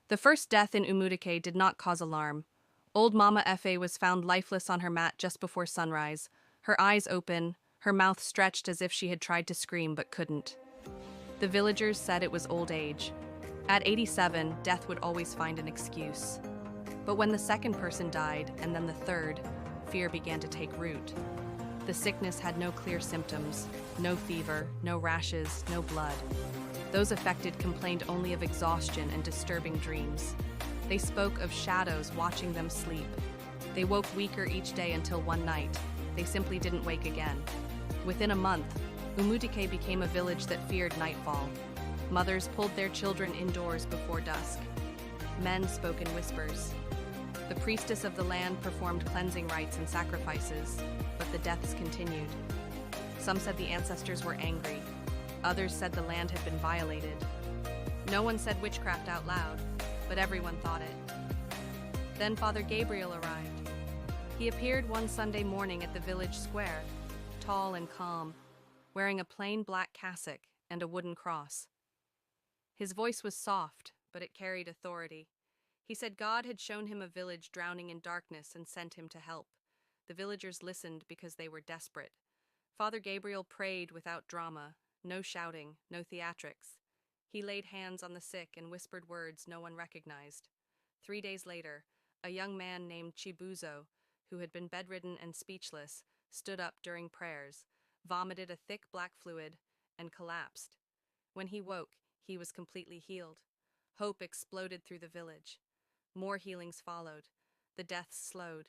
The first death in Umudike did not cause alarm. Old Mama Efe was found lifeless on her mat just before sunrise, her eyes open, her mouth stretched as if she had tried to scream but couldn't. The villagers said it was old age. At 87, death would always find an excuse. But when the second person died, and then the third, fear began to take root. The sickness had no clear symptoms, no fever, no rashes, no blood. Those affected complained only of exhaustion and disturbing dreams. They spoke of shadows watching them sleep. They woke weaker each day until one night. They simply didn't wake again. Within a month, Umudike became a village that feared nightfall. Mothers pulled their children indoors before dusk. Men spoke in whispers. The priestess of the land performed cleansing rites and sacrifices, but the deaths continued. Some said the ancestors were angry. Others said the land had been violated. No one said witchcraft out loud, but everyone thought it. Then Father Gabriel arrived. He appeared one Sunday morning at the village square, tall and calm, wearing a plain black cassock and a wooden cross. His voice was soft, but it carried authority. He said God had shown him a village drowning in darkness and sent him to help. The villagers listened because they were desperate. Father Gabriel prayed without drama, no shouting, no theatrics. He laid hands on the sick and whispered words no one recognized. 3 days later, a young man named Chibuzo, who had been bedridden and speechless, stood up during prayers, vomited a thick black fluid, and collapsed. When he woke, he was completely healed. Hope exploded through the village. More healings followed. The deaths slowed.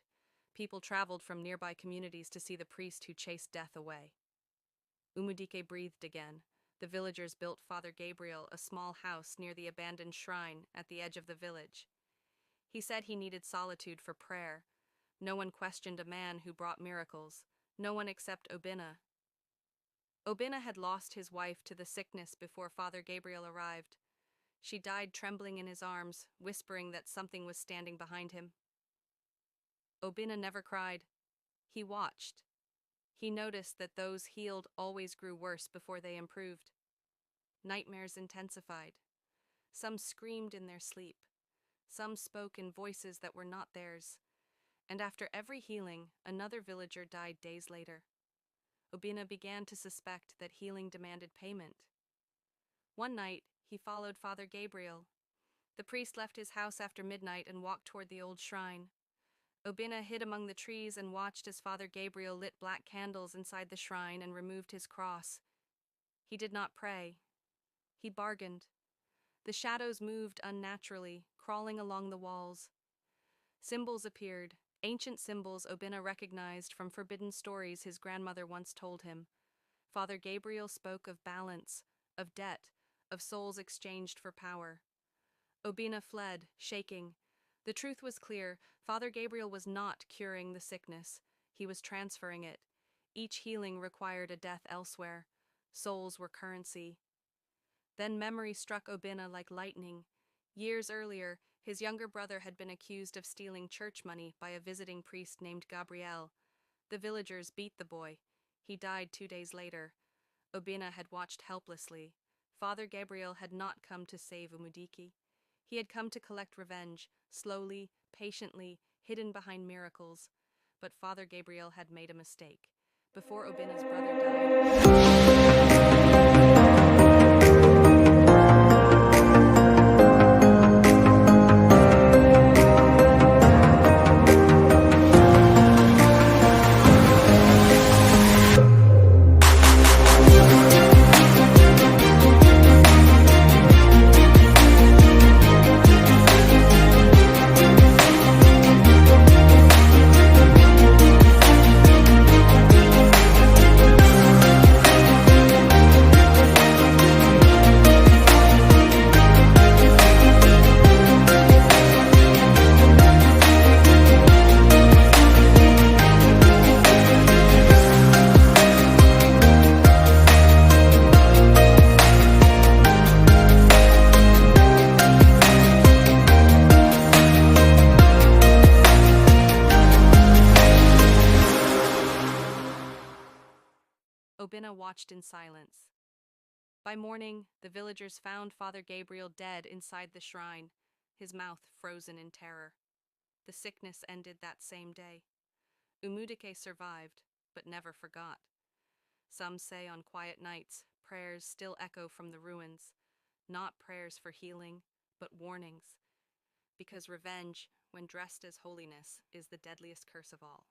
People traveled from nearby communities to see the priest who chased death away. Umudike breathed again. The villagers built Father Gabriel a small house near the abandoned shrine at the edge of the village. He said he needed solitude for prayer. No one questioned a man who brought miracles. No one except Obina. Obina had lost his wife to the sickness before Father Gabriel arrived. She died trembling in his arms, whispering that something was standing behind him. Obina never cried. He watched. He noticed that those healed always grew worse before they improved. Nightmares intensified. Some screamed in their sleep. Some spoke in voices that were not theirs. And after every healing, another villager died days later. Obina began to suspect that healing demanded payment. One night, he followed Father Gabriel. The priest left his house after midnight and walked toward the old shrine. Obina hid among the trees and watched as Father Gabriel lit black candles inside the shrine and removed his cross. He did not pray. He bargained. The shadows moved unnaturally, crawling along the walls. Symbols appeared, ancient symbols Obina recognized from forbidden stories his grandmother once told him. Father Gabriel spoke of balance, of debt, of souls exchanged for power. Obina fled, shaking. The truth was clear. Father Gabriel was not curing the sickness. He was transferring it. Each healing required a death elsewhere. Souls were currency. Then memory struck Obina like lightning. Years earlier, his younger brother had been accused of stealing church money by a visiting priest named Gabriel. The villagers beat the boy. He died 2 days later. Obina had watched helplessly. Father Gabriel had not come to save Umudiki. He had come to collect revenge, slowly, patiently, hidden behind miracles. But Father Gabriel had made a mistake. Before Obina's brother died, Obina watched in silence. By morning, the villagers found Father Gabriel dead inside the shrine. his mouth frozen in terror. The sickness ended that same day. Umudike survived, but never forgot. Some say on quiet nights, prayers still echo from the ruins, not prayers for healing, but warnings, because revenge, when dressed as holiness, is the deadliest curse of all.